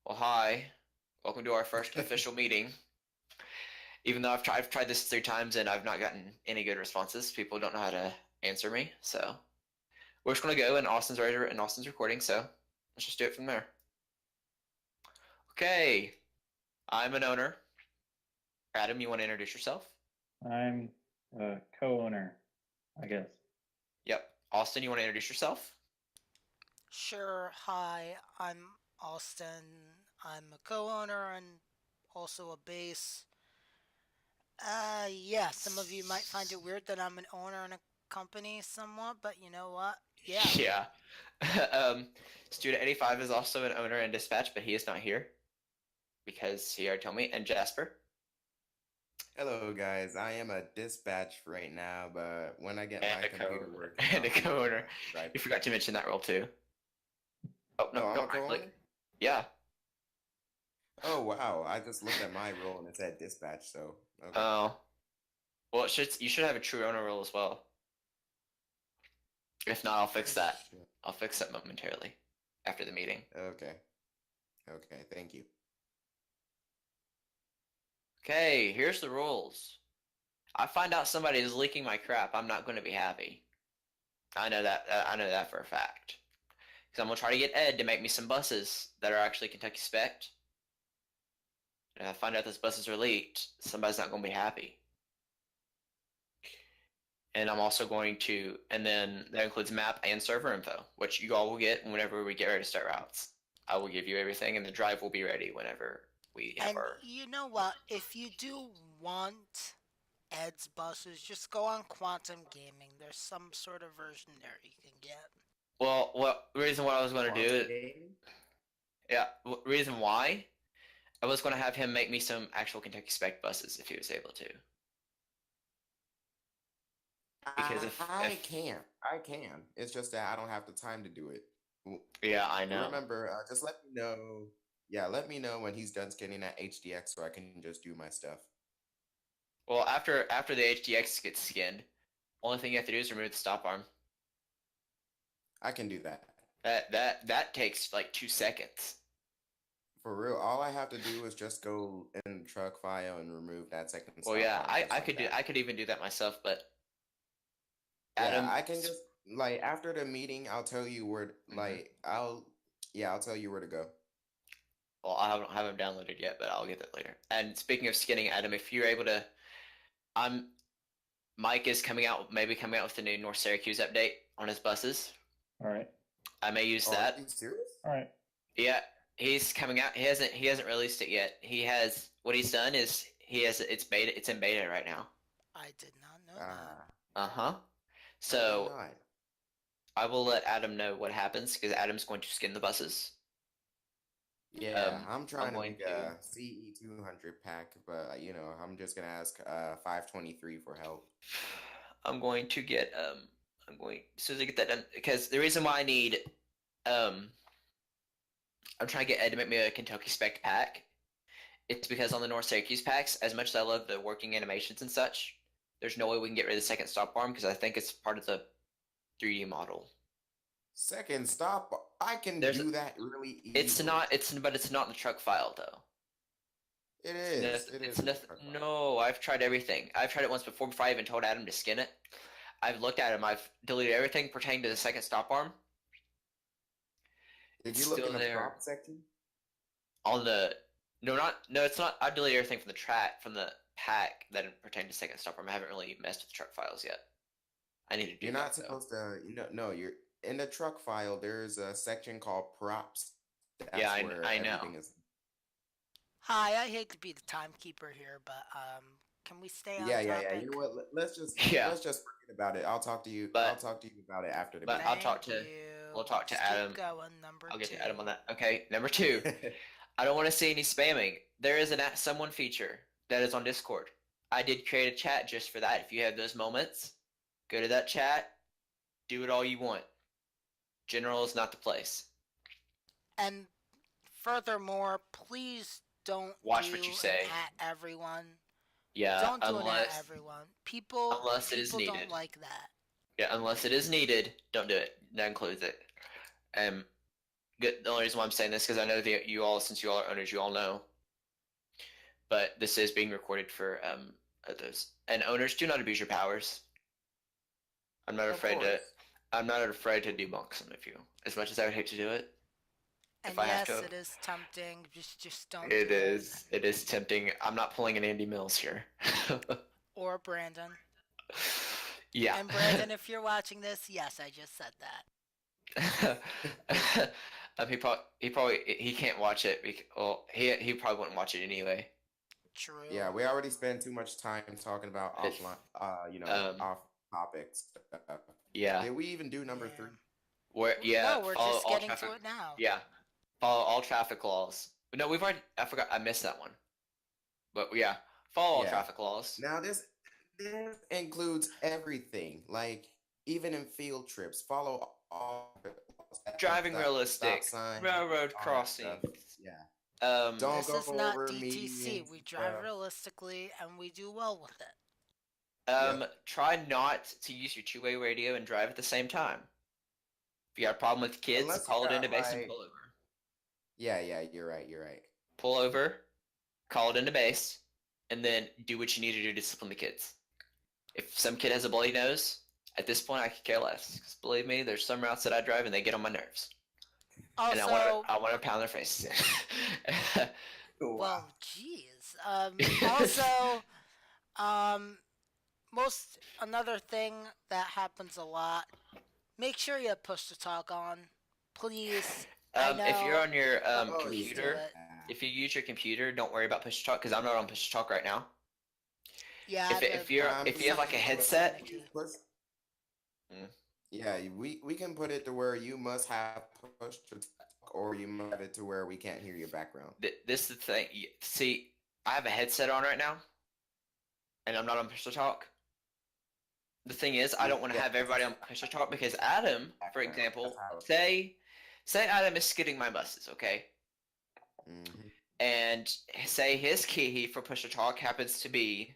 Well, hi. Welcome to our first official meeting. Even though I've tried this 3 times and I've not gotten any good responses, people don't know how to answer me. So we're just gonna go, and Austin's ready and Austin's recording. So let's just do it from there. Okay, I'm an owner. Adam, you want to introduce yourself? I'm a co-owner, I guess. Yep. Austin, you want to introduce yourself? Sure. Hi, I'm Austin. I'm a co-owner and also a base. Yeah, some of you might find it weird that I'm an owner in a company somewhat, but you know what? Yeah. Yeah. um, Student 85 is also an owner and dispatch, but he is not here because he already told me. And Jasper Hello, guys. I am a dispatch right now, but when I get and my a computer co-owner working, and a I'll be co-owner. You driver. forgot to mention that role too. Oh Oh, no, I'm a don't right click. co-owner? Yeah. Oh, wow. I just looked at my role and it said dispatch, so okay. Oh. Well, you should have a true owner role as well. If not, I'll fix Oh, that. shit. I'll fix that momentarily after the meeting. Okay. Okay, thank you. Okay, here's the rules. I find out somebody is leaking my crap, I'm not going to be happy. I know that. I know that for a fact. Because I'm gonna try to get Ed to make me some buses that are actually Kentucky spec'd. And if I find out those buses are leaked, somebody's not going to be happy. And I'm also going to, and then that includes map and server info, which you all will get whenever we get ready to start routes. I will give you everything, and the drive will be ready whenever we have And our. you know what? If you do want Ed's buses, just go on Quantum Gaming. There's some sort of version there you can get. Well, the reason what I was going to Quantum do, gaming? yeah, reason why I was going to have him make me some actual Kentucky spec buses if he was able to. Because I if can. I can. It's just that I don't have the time to do it. yeah, I know. Remember, just let me know. Yeah, let me know when he's done scanning that HDX so I can just do my stuff. Well, after the HDX gets skinned, only thing you have to do is remove the stop arm. I can do that. That takes like 2 seconds. For real, all I have to do is just go in the truck file and remove that second Well, stop yeah, arm just I like could do that. I could even do that myself, but Yeah, Adam. I can just like after the meeting, I'll tell you where Mhm. I'll tell you where to go. Well, I don't have him downloaded yet, but I'll get that later. And speaking of skinning, Adam, if you're able to, I'm Mike is maybe coming out with a new North Syracuse update on his buses. All right. I may use Oh, are you that. serious? All right. Yeah, he's coming out. He hasn't released it yet. He has what he's done is he has it's in beta right now. I did not know that. Ah, Uh-huh. I did So not. I will let Adam know what happens because Adam's going to skin the buses. Yeah, I'm I'm trying to going make to. a CE 200 pack, but I'm just gonna ask 523 for help. I'm going to get I'm going as soon as I get that done because the reason why I need um I'm trying to get Ed to make me a Kentucky spec pack. It's because on the North Syracuse packs, as much as I love the working animations and such, there's no way we can get rid of the second stop arm because I think it's part of the 3D model. Second stop, I can There's do that really it's easily. not it's but it's not in the truck file though. It It's is. nothing. It It's is in the nothing. truck file. No, I've tried everything. I've tried it once before I even told Adam to skin it. I've looked at him. I've deleted everything pertaining to the second stop arm. Did It's you look still in the prop there section? on the. No, not no. It's not. I deleted everything from the track from the pack that pertained to second stop arm. I haven't really messed with the truck files yet. I need to do You're not that though. supposed to, no, you're in the truck file. There's a section called props. Yeah, That's where I know. everything is. Hi, I hate to be the timekeeper here, but can we stay on Yeah. You know topic? what? Yeah, Let's just forget about it. I'll talk to you. I'll but talk to you about it after the but meeting. Thank we'll you. talk to Let's keep Adam. going. Number I'll get to Adam on two. that. Okay, number two. I don't want to see any spamming. There is an Ask Someone feature that is on Discord. I did create a chat just for that. If you have those moments, go to that chat, do it all you want. General is not the place. And furthermore, please don't Watch what you do an say. at everyone. Yeah, Don't do an at everyone. People unless it is people don't needed. like that. Yeah, unless it is needed, don't do it. That includes it. Um, good. The only reason why I'm saying this because I know that you all, since you all are owners, you all know. But this is being recorded for others. And owners, do not abuse your powers. I'm not Of afraid to. course. I'm not afraid to debunk some of you. As much as I would hate to do it, And if I have yes, to. it is tempting. Just don't It do is. It is tempting. I'm not pulling an Andy Mills here. Or Brandon. Yeah. And Brandon, if you're watching this, yes, I just said that. He can't watch it. Well, he probably wouldn't watch it anyway. True. Yeah, we already spent too much time talking about It's- offline, off topic stuff. Yeah. Did we even do number Yeah. 3? No, we're follow just all getting traffic. to it now. Yeah. Follow all traffic laws. No, we've already. I forgot. I missed that one. But yeah, follow all Yeah. traffic laws. Now this includes everything, like even in field trips, follow all Driving stop realistic. sign, Railroad all that crossings. stuff. Yeah. Um. Don't This go is not over DTC. medians We and drive stuff. realistically, and we do well with it. Try not to use your two-way radio and drive at the same time. If you got a problem with kids, Unless you call it got, into base and like- pull over. Yeah, you're right. Pull over, call it into base, and then do what you need to do to discipline the kids. If some kid has a bloody nose, at this point I could care less. 'Cause believe me, there's some routes that I drive and they get on my nerves. And Also, I want to pound their face. well, jeez. Also, another thing that happens a lot. Make sure you have push to talk on, please. I know. If you're on your Please computer, do it. if you use your computer, don't worry about push to talk because I'm not on push to talk right now. Yeah. If you have like a headset, Yeah, we can put it to where you must have push to talk, or you must have it to where we can't hear your background. this is the thing. See, I have a headset on right now, and I'm not on push to talk. The thing is, I don't want to Yeah. have everybody on push to talk because Adam, for Background, example, that's how it- say Adam is skidding my buses, okay? Mhm. And say his key for push to talk happens to be,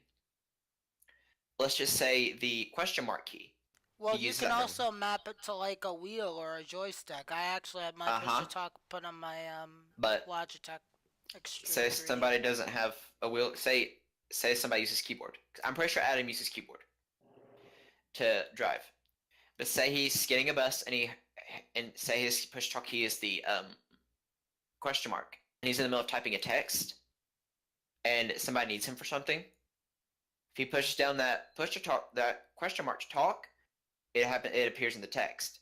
let's just say the question mark key. Well, He you uses can that. also map it to like a wheel or a joystick. I actually have my push to talk put on my But Logitech Extreme. say 3. somebody doesn't have a wheel. Say somebody uses keyboard. I'm pretty sure Adam uses keyboard to drive. But say he's getting a bus and say his push talk key is the question mark, and he's in the middle of typing a text, and somebody needs him for something. If he pushes down that push to talk, that question mark to talk, it appears in the text.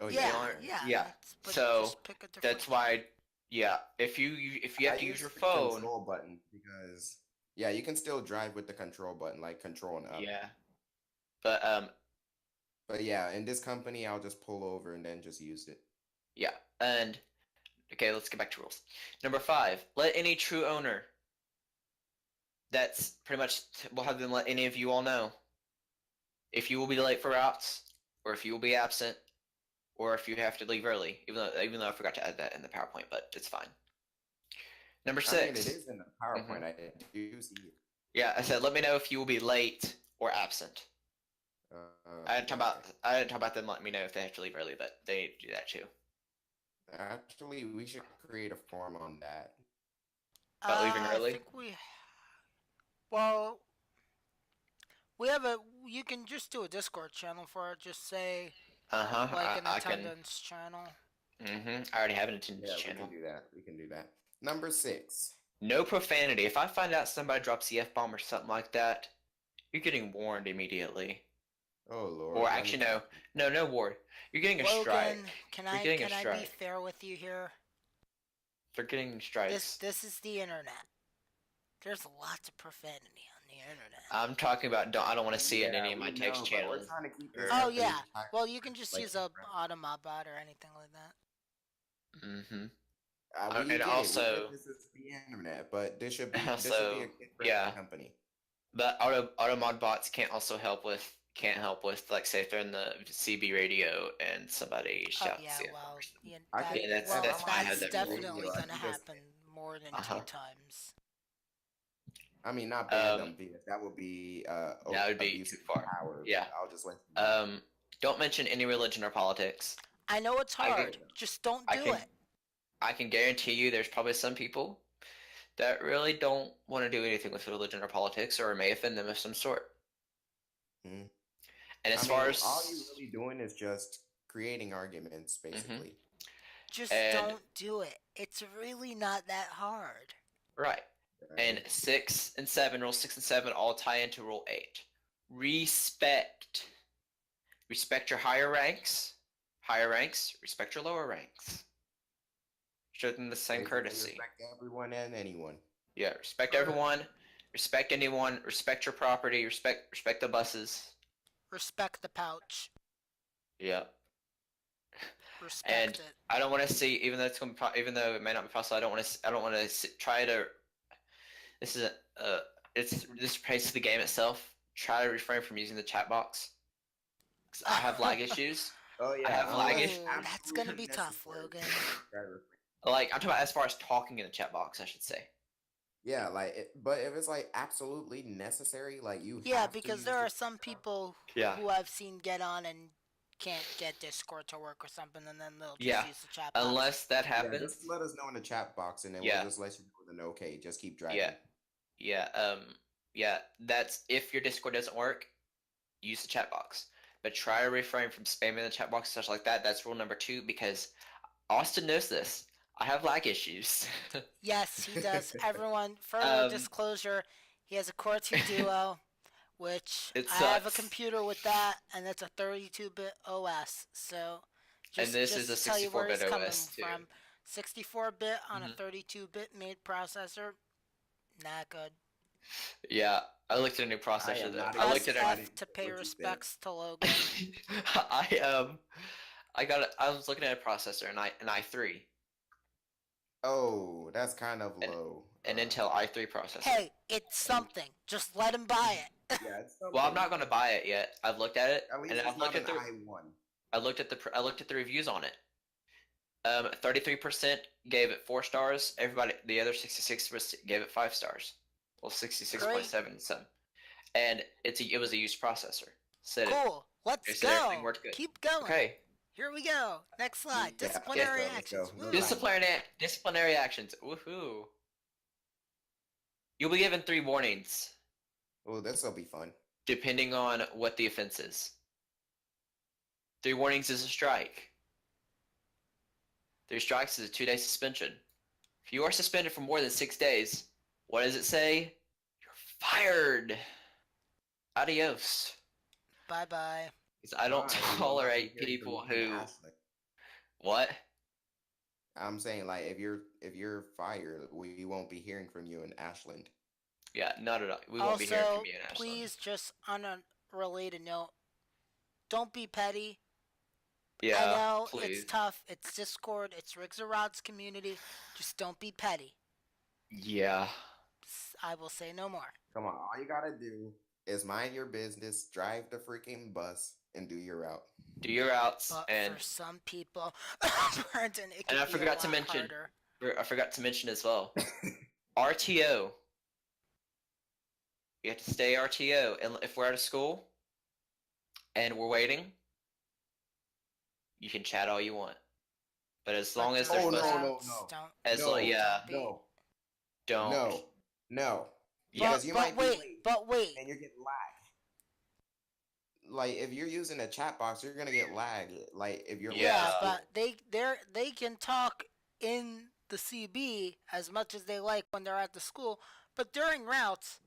Oh Yeah. But So, just pick a different That's why, yeah. If you have to use your the phone, control button because you can still drive with the control button, like control and up. yeah. But But yeah, in this company, I'll just pull over and then just use it. yeah, and okay, let's get back to rules. Number 5, let any true owner. That's pretty much. We'll have them let any of you all know if you will be late for routes, or if you will be absent, or if you have to leave early. Even though I forgot to add that in the PowerPoint, but it's fine. Number 6. I mean, it is in the PowerPoint. I do see it. Yeah, I said let me know if you will be late or absent. I didn't talk about them letting me know if they have to leave early, but they need to do that too. Actually, we should create a form on that. About leaving early? I think well, we have you can just do a Discord channel for it. Just say like an attendance channel. I already have an attendance Yeah, channel. we can do that. Number 6. No profanity. If I find out somebody drops the F-bomb or something like that, you're getting warned immediately. Oh Lord. Or actually, no warn. You're getting a strike. Logan, can You're I getting a be strike. fair with you here? They're getting strikes. This is the internet. There's lots of profanity on the internet. I'm talking about. I don't want to see it in any of my text channels. We're trying to keep this Oh company yeah. tight. Well, you can just like- use a Automod bot or anything like that. Mm-hmm. We And get it. We also- get this is the internet, but this should be Also, a kid-friendly yeah. company. But automod bots can't help with like say if they're in the CB radio and somebody Oh shouts. yeah, the well, F-bomb or something. that's why I had that rule. definitely I gonna can just- happen more than 2 times. I mean, not ban them because that would be that would be abuse too of far. power. Yeah. I'll just let. Don't mention any religion or politics. I know it's I can- hard. Just don't I do can it. I can guarantee you there's probably some people that really don't want to do anything with religion or politics, or it may offend them of some sort. Hmm. And as I far mean, as all you're really doing is just creating arguments, Mm-hmm. basically. Just And- don't do it. It's really not that hard. right, and Right? 6 and 7, rule 6 and 7 all tie into rule 8. Respect. Respect your higher ranks. Higher ranks, respect your lower ranks. Show them the same Basically, courtesy. respect everyone and anyone. Yeah, respect Or- everyone, respect anyone, respect your property, respect the buses. Respect the pouch. Yeah. Respect And it. I don't want to see, even though it's going to be, even though it may not be possible, I don't want to try to. This is this pertains to the game itself. Try to refrain from using the chat box. 'Cause I have lag issues. Oh yeah, have lag unless issues. That's gonna be absolutely tough, necessary. Logan. Right. Like I'm talking about as far as talking in the chat box, I should say. Yeah, but if it's like absolutely necessary, like you Yeah, have to because use there the are chat some box. people Yeah. who I've seen get on and can't get Discord to work or something, and then they'll just Yeah, use the chat box. Unless that Yeah, happens. just let us know in the chat box, and then Yeah. we'll just let you know with an okay. Just keep driving. Yeah. That's if your Discord doesn't work, use the chat box. But try to refrain from spamming the chat box and such like that. That's rule number 2 because Austin knows this. I have lag issues. Yes, he does. Everyone, further disclosure, he has a Core 2 Duo, which It I have a sucks. computer with that, and it's a 32-bit OS. So, And this is just a tell you where he's 64-bit coming OS too. from. 64-bit on Mhm. a 32-bit made processor, not good. Yeah, I looked at a new processor am though. not I Press looked at excited. a F to pay What you respects to Logan. I was looking at a processor, an i3, Oh, that's kind of low. an Intel i3 processor. Hey, it's something. Just let him buy it. Yeah, it's something. Well, I'm not going to buy it yet. I've looked at it, At least and it's I've not looked at an the i1. I looked at the reviews on it. 33% gave it 4 stars. Everybody, the other 66% gave it 5 stars. Well, 66.7 some. And it was a used processor. Said it. Cool. Let's They said everything go. worked good. Keep going. Okay. Here we go. Next slide. Yeah, Disciplinary let's go. actions. Woo. Disciplinary actions. Woohoo! You'll be given 3 warnings, Oh, this will be fun. depending on what the offense is. 3 warnings is a strike. 3 strikes is a 2-day suspension. If you are suspended for more than 6 days, what does it say? You're fired. Adios. Bye bye. 'Cause I don't Fine, we will not be tolerate hearing from people you in who. Ashland. What? I'm saying, like, if you're fired, we won't be hearing from you in Ashland. Yeah, not at all. We won't be hearing Also, from you in Ashland. please, just on a related note, don't be petty. Yeah, I know please. it's tough. It's Discord. It's Riggs or Rod's community. Just don't be petty. Yeah. I will say no more. Come on, all you gotta do is mind your business, drive the freaking bus, and do your route. Do your routes But and for some people, Brandon, it can And I be forgot a to lot mention- harder. I forgot to mention as well. RTO. You have to stay RTO, and if we're out of school and we're waiting, you can chat all you want. But as long as there's Oh, buses, no. Don't, as No, long, yeah, No, don't. no. Yeah. Because you might be late but wait. and you're getting lag. Like, if you're using a chat box, you're gonna get lag. Like, if you're Yeah. but they can talk in the CB as much as they like when they're at the school, but during routes,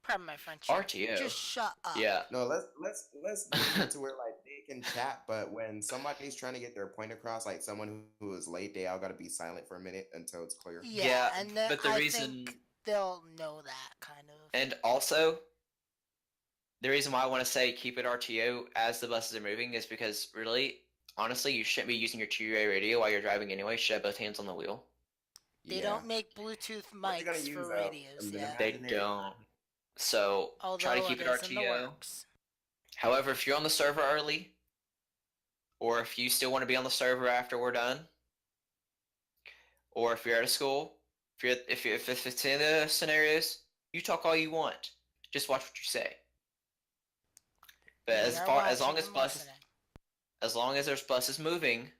pardon my French, RTO. just shut up. Yeah. No, let's make it to where like they can chat, but when somebody's trying to get their point across, like someone who is late, they all gotta be silent for a minute until it's clear. Yeah, and then but the I reason- think they'll know that kind of. And also, the reason why I want to say keep it RTO as the buses are moving is because really, honestly, you shouldn't be using your two-way radio while you're driving anyway. You should have both hands on the wheel. They don't make Bluetooth What you gonna mics use, for though? radios yet. They don't. So Although try to keep it is in the RTO. works. However, if you're on the server early, or if you still want to be on the server after we're done, or if you're out of school, if it's in the scenarios, you talk all you want. Just watch what you say. But We as are long as watching and buses, listening. as long as there's buses moving,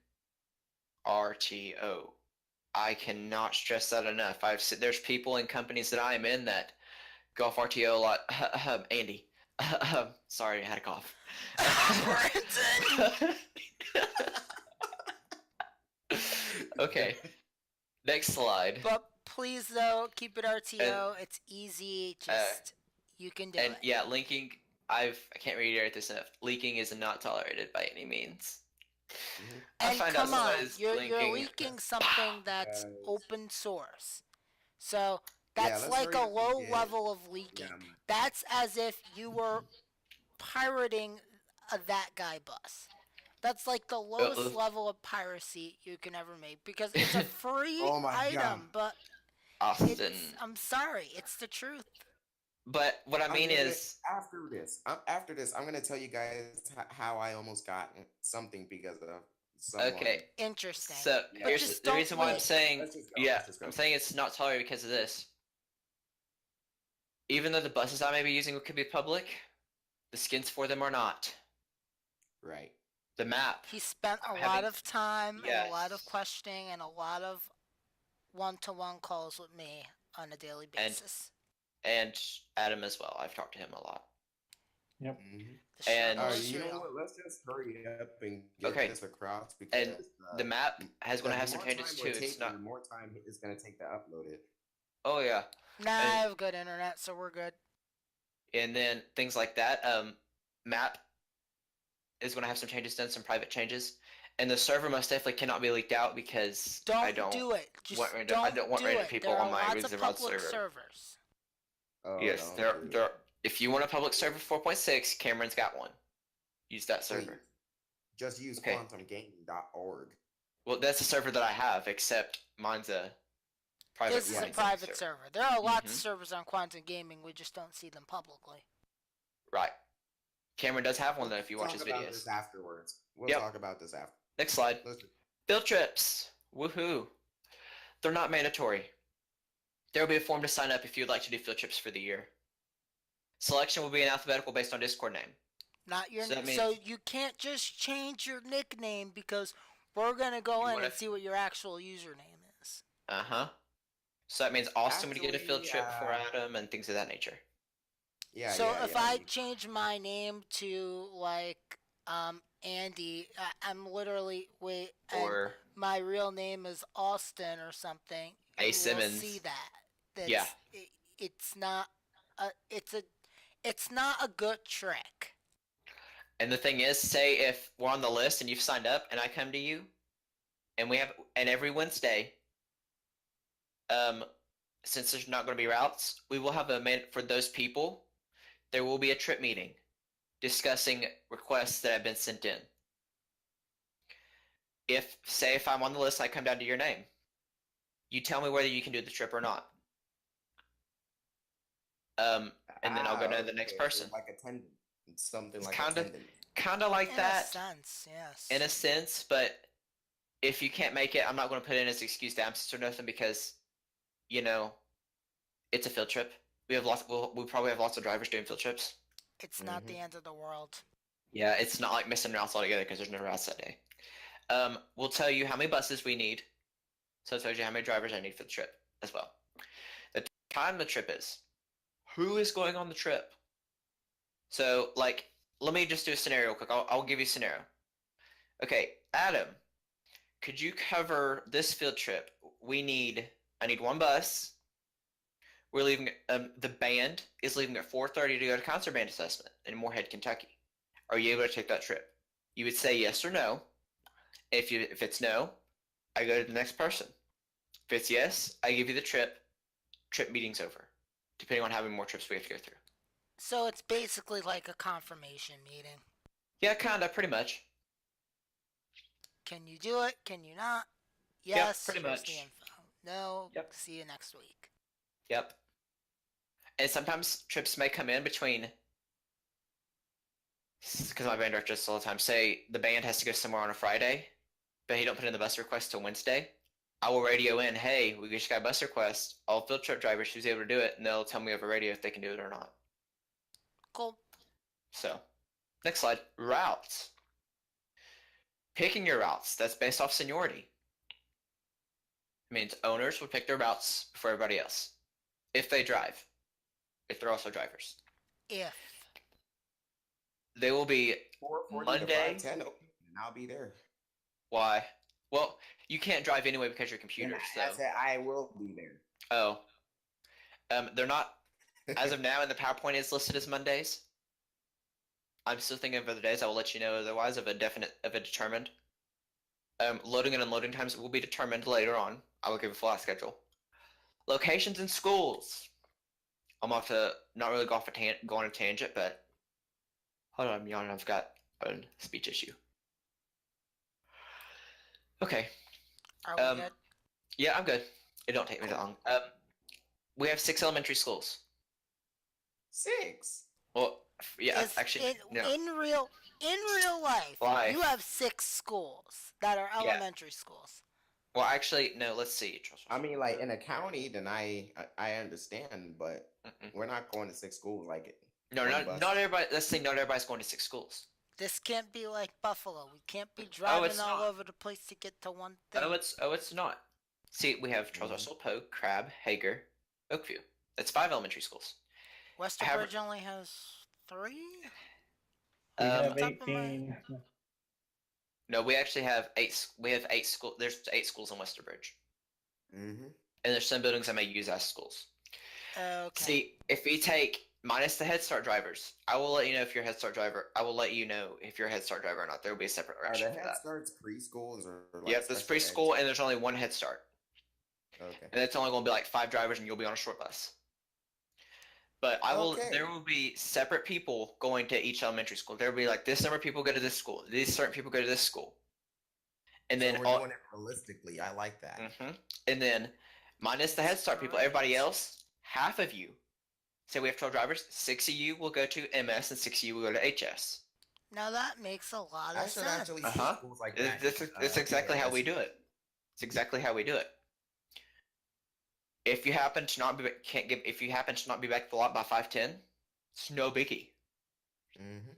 RTO. I cannot stress that enough. There's people in companies that I am in that go off RTO a lot. Andy. Sorry, I had a cough. Brenton! Okay. Next slide. But please, though, keep it RTO. It's easy. Just you can do And it. yeah, linking. I can't reiterate this enough. Leaking is not tolerated by any means. I And find come out on, somebody's you're linking. leaking something that's Guys. open source. So Yeah, that's let's like hurry a up and low get- level of leaking. Yeah, That's as if you were pirating a that guy bus. That's like the lowest level of piracy you can ever make because it's a free Oh my item, God. but Austin. I'm sorry, it's the truth. But what I mean is, after this, I'm gonna tell you guys how I almost got something because of someone. okay. Interesting. So Yeah, But here's just the don't reason why I'm leak. saying, Let's just go, yeah, let's just go. I'm saying it's not tolerated because of this. Even though the buses I may be using could be public, the skins for them are not. Right. The map. He spent a I'm lot having- of time and a lot of Yes. questioning and a lot of one-to-one calls with me on a daily basis. And Adam as well. I've talked to him a lot. Mhm. The and- struggle All right, is you know real. what? Let's just hurry up and get Okay. this across because The map has going to have the some more changes time too. we're It's taking, not. the more time it's gonna take to upload it. Oh yeah. Nah, I have good internet, so we're good. And then things like that. Map is going to have some changes done, some private changes, and the server most definitely cannot be leaked out because I don't do it. Just want random- don't I don't want do random it. people There on are my lots Rings of of Rods public server. servers. Oh, Yes, don't do it. if you want a public server 4.6, Cameron's got one. Use that server. Please. Just use Okay. quantumgaming.org. Well, that's the server that I have, except mine's a private. This is a Rings private server. There are lots of Mhm. servers on Quantum Gaming. We just don't see them publicly. Right. Cameron does have one though. If you watch Talk his about videos. this afterwards. We'll Yep. talk about this after. Next slide. Listen. Field trips. Woohoo. They're not mandatory. There will be a form to sign up if you'd like to do field trips for the year. Selection will be in alphabetical based on Discord name. Not your. So that So means- you can't just change your nickname because we're gonna go You in wanna- and see what your actual username is. Uh-huh. So that means Austin would get a field Actually, trip for Adam and things of that nature. Yeah. So yeah, if yeah. I change my name to like Andy, I'm literally and Or my real name is Austin or something. A. you will Simmons. see that. That's, Yeah. It's not a. It's not a good trick. and the thing is, say if we're on the list and you've signed up and I come to you and every Wednesday, since there's not going to be routes, we will have for those people, there will be a trip meeting discussing requests that have been sent in. If I'm on the list, I come down to your name. You tell me whether you can do the trip or not. And then I'll go to the next okay, so person. like attendant. Something It's like kinda- attendant. Kind of like In that. a sense, yes. In a sense, but if you can't make it, I'm not going to put in as excuse to absence or nothing because, it's a field trip. We probably have lots of drivers doing field trips. It's not the end of the world. Yeah, it's not like missing routes altogether because there's no routes that day. We'll tell you how many buses we need, so it tells you how many drivers I need for the trip as well. The time the trip is. Who is going on the trip? So, let me just do a scenario quick. I'll give you a scenario. Okay, Adam, could you cover this field trip? I need one bus. We're leaving. The band is leaving at 4:30 to go to concert band assessment in Moorhead, Kentucky. Are you able to take that trip? You would say yes or no. If it's no, I go to the next person. If it's yes, I give you the trip. Trip meeting's over, depending on how many more trips we have to go through. So it's basically like a confirmation meeting. Yeah, kinda, pretty much. Can you do it? Can you not? Yes, pretty here's much. the info. No, Yep. see you next week. Yep. And sometimes trips may come in between, because my band director does all the time. Say the band has to go somewhere on a Friday, but he don't put in the bus request till Wednesday. I will radio in, hey, we just got a bus request. All field trip drivers who's able to do it, and they'll tell me over radio if they can do it or not. Cool. So, next slide. Routes. Picking your routes. That's based off seniority. It means owners would pick their routes before everybody else. If they drive. If they're also drivers. If. They will be 440 to Monday. 510, okay, and I'll be there. Why? Well, you can't drive anyway because you're And computers, I so. said I will be there. Oh. They're not, as of now, in the PowerPoint is listed as Mondays. I'm still thinking of other days. I will let you know otherwise of a determined. Loading and unloading times will be determined later on. I will give a flat schedule. Locations in schools. I'm off to not really go on a tangent, but hold on, I'm yawning. I've got a speech issue. Okay. Are we good? Yeah, I'm good. It don't take me that long. We have 6 elementary schools. 6. Well, yeah, Is actually, no. in real life, Life. you have 6 schools that are elementary schools. Well, actually, no. Let's see. I mean, like in a county, then I understand, but we're not going to 6 schools like it. No, not everybody. Let's say not everybody's going to 6 schools. This can't be like Buffalo. We can't be driving all over the place to get to one thing. It's not. See, we have Charles Russell, Poe, Crab, Hager, Oakview. That's 5 elementary schools. Westerbridge only has 3? We have top of my- 18. No, we actually have 8. We have 8 schools. There's 8 schools in Westerbridge. Mm-hmm. And there's some buildings I may use as schools. Okay. See, if we take minus the Head Start drivers, I will let you know if you're a Head Start driver. I will let you know if you're a Head Start driver or not. There will be a separate Are ration the for Head that. Starts preschools or like Yep, there's special ed? preschool and there's only 1 Head Start. Okay. And it's only going to be like 5 drivers and you'll be on a short bus. But there will be separate people going to each elementary school. There will be like this number of people go to this school. These certain people go to this school. And then So we're doing it realistically. I like that. And then minus the Head Start people, everybody else, half of you. Say we have 12 drivers, 6 of you will go to MS and 6 of you will go to HS. Now that makes a lot of I should sense. actually see schools like that. That's exactly how we do it. It's exactly how we do it. If you happen to not be if you happen to not be back at the lot by 5:10, it's no biggie. Mm-hmm.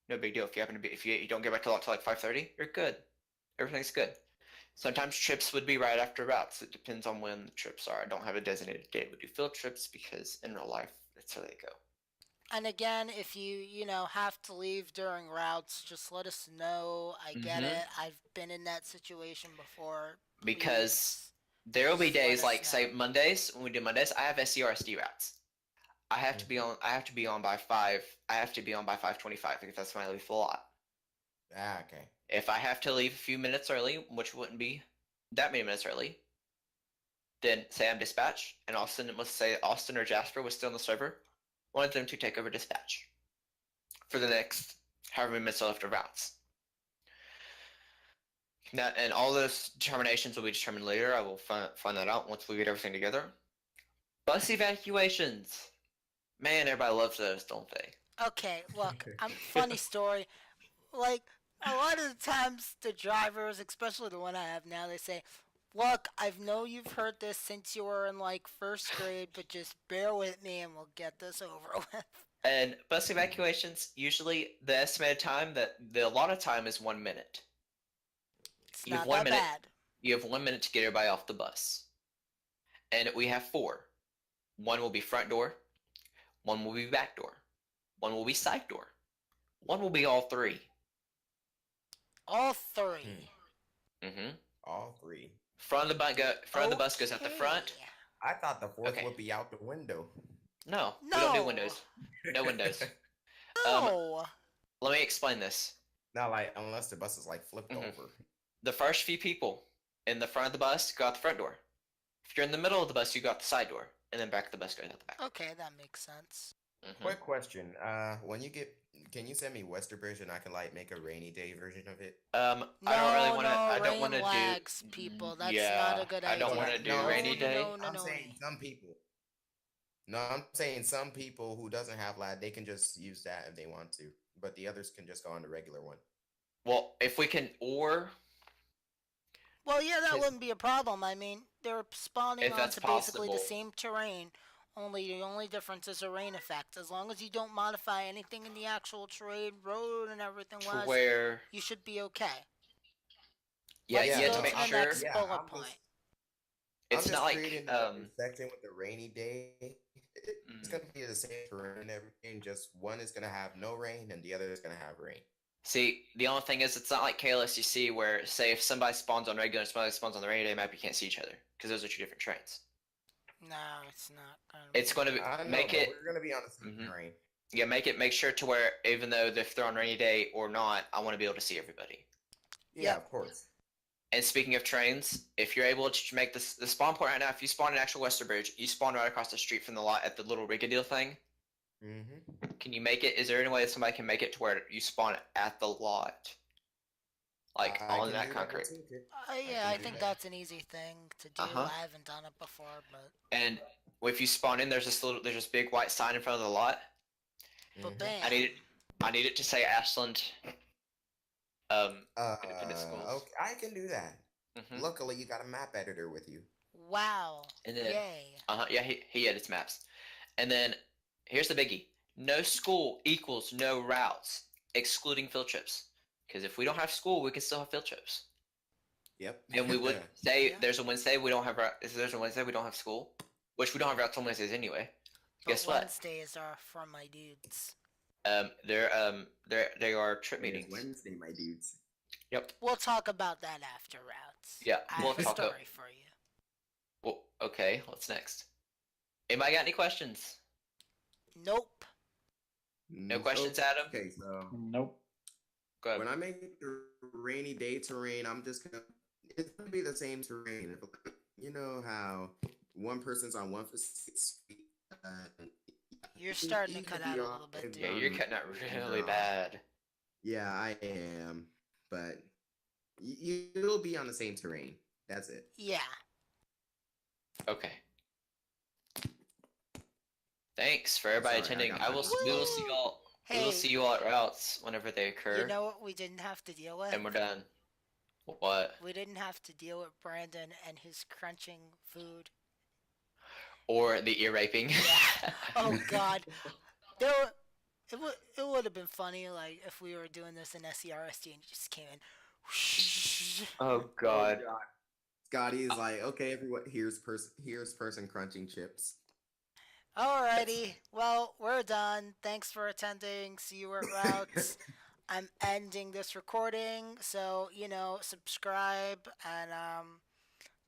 No big deal. If you happen to be if you don't get back to the lot till like 5:30, you're good. Everything's good. Sometimes trips would be right after routes. It depends on when the trips are. I don't have a designated date. We do field trips because in real life that's how they go. And again, if you have to leave during routes, just let us know. I get it. I've been in that situation before. Because there will be days like say Mondays when we do Mondays. I have SCRSD routes. I have to be on. I have to be on by 5. I have to be on by 5:25 because that's when I leave the lot. Ah, okay. If I have to leave a few minutes early, which wouldn't be that many minutes early, then say I'm dispatch, and let's say Austin or Jasper was still on the server, one of them to take over dispatch for the next however many minutes are left of routes. Now, and all those determinations will be determined later. I will find that out once we get everything together. Bus evacuations. Man, everybody loves those, don't they? Okay, look, funny story. Like, a lot of the times the drivers, especially the one I have now, they say, look, I know you've heard this since you were in like 1st grade, but just bear with me and we'll get this over with. And bus evacuations, usually the estimated time, the allotted time is 1 minute. It's You have not 1 that minute. bad. You have 1 minute to get everybody off the bus. And we have 4. 1 will be front door. 1 will be back door. 1 will be side door. 1 will be all 3. All 3. All 3. Front of the bus goes out the front. I thought the 4th Okay. would be out the window. No, we don't do windows. No windows. No. Let me explain this. Not like unless the bus is like flipped over. The first few people in the front of the bus go out the front door. If you're in the middle of the bus, you go out the side door, and then back of the bus goes out the back. Okay, that makes sense. Quick question. Can you send me Westerbridge and I can like make a rainy day version of it? I don't really want to. I don't want to do. Lags, people. That's yeah, not a good I idea. don't want to do No, rainy day. I'm saying some people. No, I'm saying some people who doesn't have lag, they can just use that if they want to, but the others can just go on the regular one. Well, if we can, or Well, yeah, that wouldn't be a problem. I mean, they're spawning If that's onto basically the possible. same terrain. Only the only difference is a rain effect. As long as you don't modify anything in the actual terrain, road, and everything to wise, where you should be okay. yeah, Let's you have go to make the sure. next bullet point. I'm It's just not like creating another section with a rainy day. It's mm. gonna be the same terrain and everything. Just one is gonna have no rain, and the other is gonna have rain. See, the only thing is, it's not like KLSUC where, say, if somebody spawns on regular and somebody spawns on the rainy day map, you can't see each other because those are two different trains. No, it's not gonna It's going to I know, make but it. we're gonna be on the same Mhm. terrain. Yeah, make sure to where even though if they're on rainy day or not, I want to be able to see everybody. Yeah, Yep. of course. And speaking of trains, if you're able to make this the spawn point right now, if you spawn in actual Westerbridge, you spawn right across the street from the lot at the little Rigadil thing. Mm-hmm. Can you make it? Is there any way that somebody can make it to where you spawn at the lot, like I on can that do concrete? that with Toolkit. Yeah, can I do think that. that's an easy thing to do. Uh-huh. I haven't done it before, but And if you spawn in, there's this big white sign in front of the lot. but Mhm. bam. I need it to say Ashland. Independent schools. Okay, I can do that. Mhm. Luckily, you got a map editor with you. Wow. And then Yay. yeah, he edits maps. And then here's the biggie: no school equals no routes, excluding field trips. Because if we don't have school, we can still have field trips. Yep. And we would say Yeah. there's a Wednesday we don't have there's a Wednesday we don't have school, which we don't have routes on Wednesdays anyway. But Guess what? Wednesdays are for my dudes. They are trip It's meetings. Wednesday, my dudes. Yep. We'll talk about that after routes. Yeah, I we'll have a talk story for you. Well, okay. What's next? Anybody got any questions? Nope. No questions, Adam? Okay, so Nope. Go ahead. when I make the rainy day terrain, it's gonna be the same terrain. You know how one person's on one for 6 feet. You're starting to you cut could out be a on- little bit, Yeah, dude. you're cutting out really bad. Yeah, I am, but you'll be on the same terrain. That's it. Yeah. Okay. Thanks for everybody Sorry, I attending. got my- We will see y'all. We will Hey. see you all at routes whenever they occur, You know what we didn't have to deal with? and we're done. What? We didn't have to deal with Brandon and his crunching food. Or the ear raping. Yeah. Oh God. It would have been funny like if we were doing this in SERSD and he just came in. Oh God. Scotty is like, okay, everyone, here's person crunching chips. Alrighty. Well, we're done. Thanks for attending. See you at routes. I'm ending this recording, so subscribe and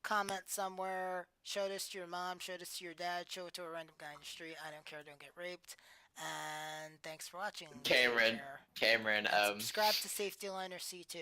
comment somewhere. Show this to your mom. Show this to your dad. Show it to a random guy in the street. I don't care. Don't get raped. And thanks for watching. Cameron. Take care. And Cameron. subscribe to Safety Liner C2.